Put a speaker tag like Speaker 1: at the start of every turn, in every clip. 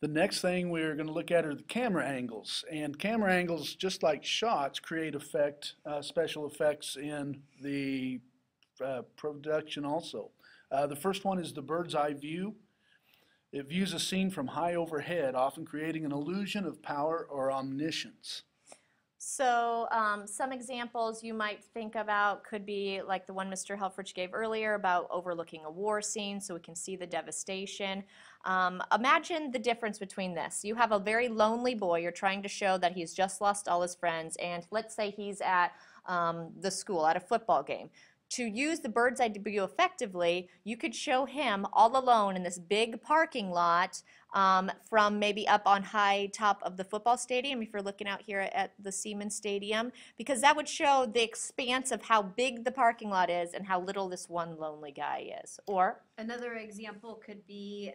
Speaker 1: The next thing we're going to look at are the camera angles. And camera angles, just like shots, create special effects in the production also. The first one is the bird's eye view. It views a scene from high overhead, often creating an illusion of power or omniscience.
Speaker 2: So some examples you might think about could be like the one Mr. Helfrich gave earlier about overlooking a war scene so we can see the devastation. Imagine the difference between this. You have a very lonely boy. You're trying to show that he's just lost all his friends, and let's say he's at the school at a football game. To use the bird's eye view effectively, you could show him all alone in this big parking lot from maybe up on high top of the football stadium, if you're looking out here at the Siemens Stadium, because that would show the expanse of how big the parking lot is and how little this one lonely guy is. Or
Speaker 3: another example could be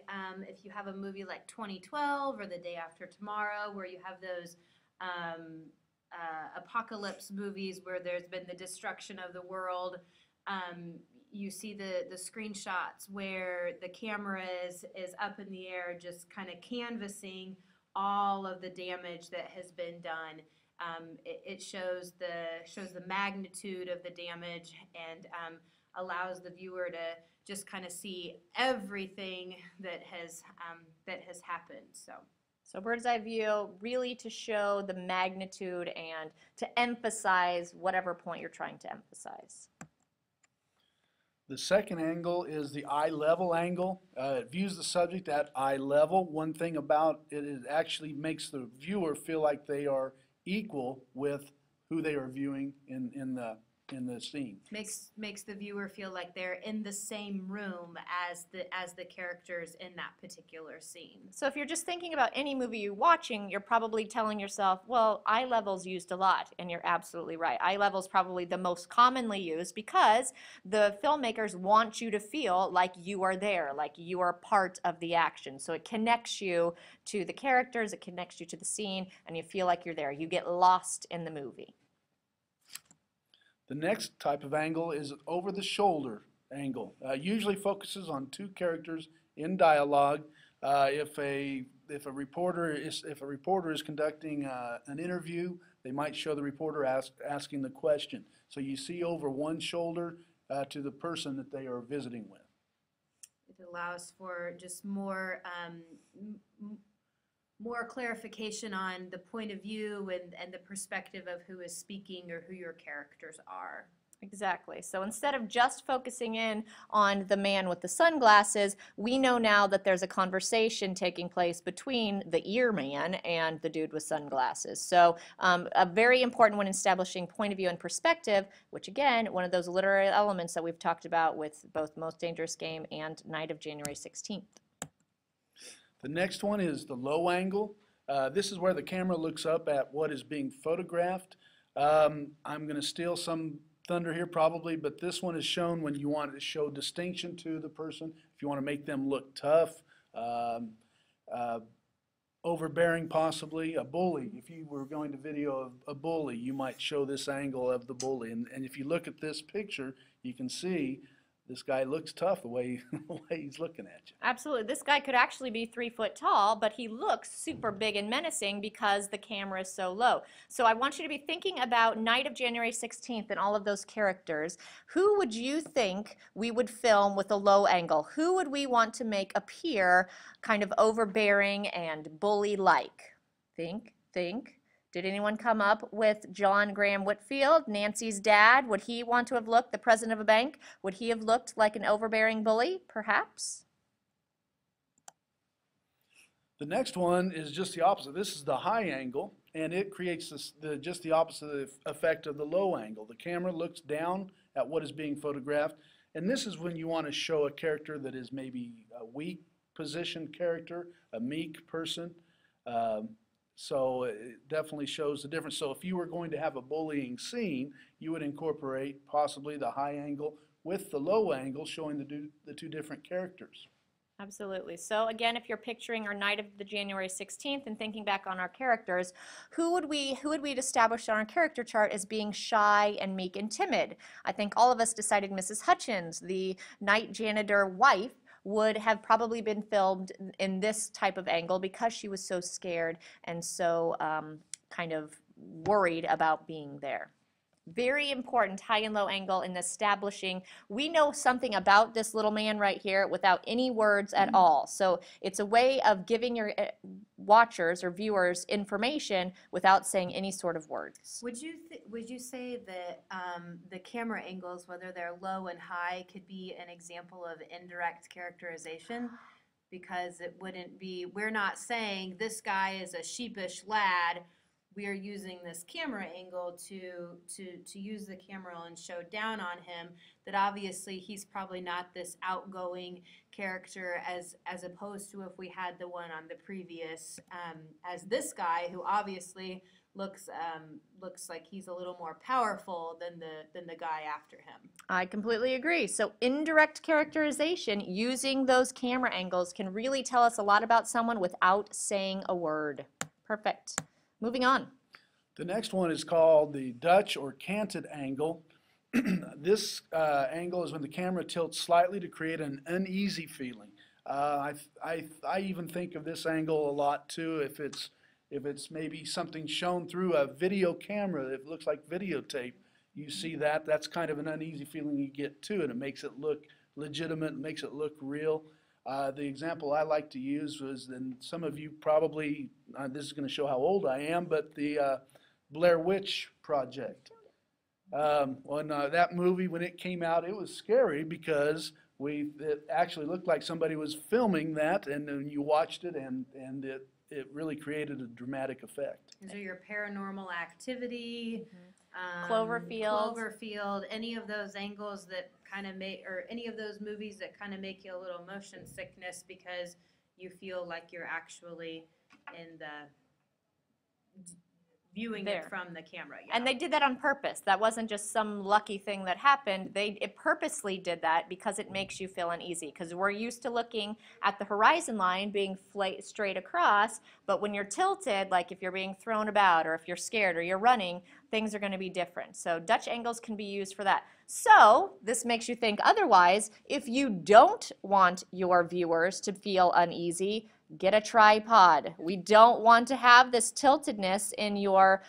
Speaker 3: if you have a movie like 2012 or The Day After Tomorrow, where you have those apocalypse movies where there's been the destruction of the world. You see the screenshots where the camera is up in the air, just kind of canvassing all of the damage that has been done. It shows the magnitude of the damage and allows the viewer to just kind of see everything that has happened.
Speaker 2: So bird's eye view, really to show the magnitude and to emphasize whatever point you're trying to emphasize.
Speaker 1: The second angle is the eye level angle. It views the subject at eye level. One thing about it, it actually makes the viewer feel like they are equal with who they are viewing in the scene.
Speaker 3: Makes the viewer feel like they're in the same room as the characters in that particular scene.
Speaker 2: So if you're just thinking about any movie you're watching, you're probably telling yourself, well, eye level's used a lot, and you're absolutely right. Eye level's probably the most commonly used because the filmmakers want you to feel like you are there, like you are part of the action. So it connects you to the characters, it connects you to the scene, and you feel like you're there. You get lost in the movie.
Speaker 1: The next type of angle is over-the-shoulder angle. Usually focuses on two characters in dialogue. If a reporter is conducting an interview, they might show the reporter asking the question. So you see over one shoulder to the person that they are visiting with.
Speaker 3: It allows for just more clarification on the point of view and the perspective of who is speaking or who your characters are.
Speaker 2: Exactly. So instead of just focusing in on the man with the sunglasses, we know now that there's a conversation taking place between the ear man and the dude with sunglasses. So a very important one in establishing point of view and perspective, which again, one of those literary elements that we've talked about with both Most Dangerous Game and Night of January 16th.
Speaker 1: The next one is the low angle. This is where the camera looks up at what is being photographed. I'm going to steal some thunder here probably, but this one is shown when you want to show distinction to the person, if you want to make them look tough, overbearing possibly, a bully. If you were going to video a bully, you might show this angle of the bully. And if you look at this picture, you can see this guy looks tough the way he's looking at you.
Speaker 2: Absolutely. This guy could actually be 3 foot tall, but he looks super big and menacing because the camera is so low. So I want you to be thinking about Night of January 16th and all of those characters. Who would you think we would film with a low angle? Who would we want to make appear kind of overbearing and bully-like? Think. Did anyone come up with John Graham Whitfield, Nancy's dad? Would he want to have looked, the president of a bank, would he have looked like an overbearing bully, perhaps?
Speaker 1: The next one is just the opposite. This is the high angle, and it creates just the opposite effect of the low angle. The camera looks down at what is being photographed, and this is when you want to show a character that is maybe a weak positioned character, a meek person. So it definitely shows the difference. So if you were going to have a bullying scene, you would incorporate possibly the high angle with the low angle, showing the two different characters.
Speaker 2: Absolutely. So again, if you're picturing our Night of the January 16th and thinking back on our characters, who would we establish on our character chart as being shy and meek and timid? I think all of us decided Mrs. Hutchins, the night janitor wife, would have probably been filmed in this type of angle because she was so scared and so kind of worried about being there. Very important high and low angle in establishing. We know something about this little man right here without any words at all. So it's a way of giving your watchers or viewers information without saying any sort of words.
Speaker 3: Would you say that the camera angles, whether they're low and high, could be an example of indirect characterization? Because it wouldn't be, we're not saying this guy is a sheepish lad. We are using this camera angle to use the camera and show down on him that obviously he's probably not this outgoing character as opposed to if we had the one on the previous as this guy who obviously looks like he's a little more powerful than the guy after him.
Speaker 2: I completely agree. So indirect characterization using those camera angles can really tell us a lot about someone without saying a word. Perfect. Moving on.
Speaker 1: The next one is called the Dutch or canted angle. This angle is when the camera tilts slightly to create an uneasy feeling. I even think of this angle a lot too if it's maybe something shown through a video camera that looks like videotape. You see that, that's kind of an uneasy feeling you get too, and it makes it look legitimate, makes it look real. The example I like to use was, and some of you probably, this is going to show how old I am, but the Blair Witch Project. When that movie, when it came out, it was scary because it actually looked like somebody was filming that, and then you watched it, and it really created a dramatic effect.
Speaker 3: These are your Paranormal Activity,
Speaker 2: Cloverfield,
Speaker 3: any of those angles that kind of make, or any of those movies that kind of make you a little motion sickness because you feel like you're actually in the viewing
Speaker 2: There.
Speaker 3: it from the camera.
Speaker 2: And they did that on purpose. That wasn't just some lucky thing that happened. It purposely did that because it makes you feel uneasy. Because we're used to looking at the horizon line being straight across, but when you're tilted, like if you're being thrown about or if you're scared or you're running, things are going to be different. So Dutch angles can be used for that. So this makes you think otherwise. If you don't want your viewers to feel uneasy, get a tripod. We don't want to have this tiltedness in your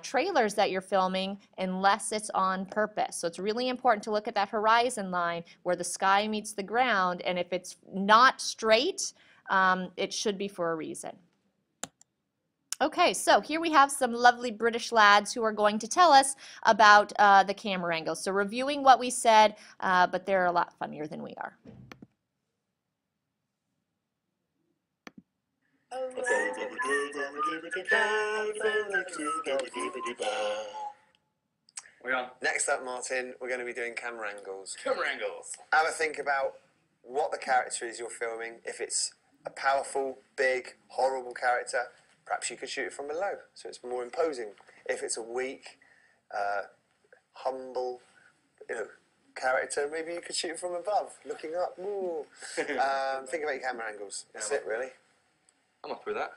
Speaker 2: trailers that you're filming unless it's on purpose. So it's really important to look at that horizon line where the sky meets the ground, and if it's not straight, it should be for a reason. Okay, so here we have some lovely British lads who are going to tell us about the camera angles. So reviewing what we said, but they're a lot funnier than we are.
Speaker 4: We're on.
Speaker 5: Next up, Martin, we're going to be doing camera angles.
Speaker 4: Camera angles.
Speaker 5: Have a think about what the character is you're filming. If it's a powerful, big, horrible character, perhaps you could shoot it from below, so it's more imposing. If it's a weak, humble, character, maybe you could shoot it from above, looking up. Ooh. Think about your camera angles. That's it, really.
Speaker 4: I'm up with that.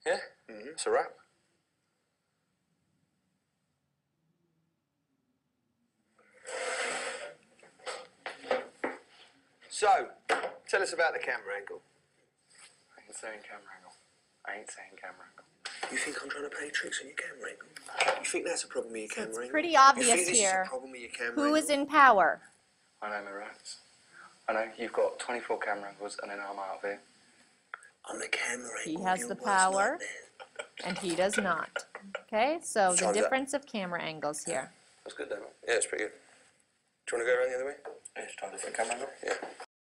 Speaker 5: Yeah? It's a wrap. So, tell us about the camera angle.
Speaker 4: I ain't saying camera angle. I ain't saying camera angle.
Speaker 5: You think I'm trying to play tricks on your camera angle? You think that's a problem with your camera angle?
Speaker 2: It's pretty
Speaker 5: You
Speaker 2: obvious
Speaker 5: think this
Speaker 2: here
Speaker 5: is a problem with your camera
Speaker 2: who
Speaker 5: angle?
Speaker 2: is in power.
Speaker 4: I know my rights. I know you've got 24 camera angles and then I'm out of here.
Speaker 5: On the camera
Speaker 2: He
Speaker 5: angle,
Speaker 2: has
Speaker 5: your
Speaker 2: the
Speaker 5: worst
Speaker 2: power,
Speaker 5: nightmare.
Speaker 2: and he does not. Okay, so the
Speaker 5: Time's up.
Speaker 2: difference of camera angles here.
Speaker 5: That's good, though. Yeah, it's pretty good. Do you want to go around the other way?
Speaker 4: Let's try a different camera angle.
Speaker 5: Yeah.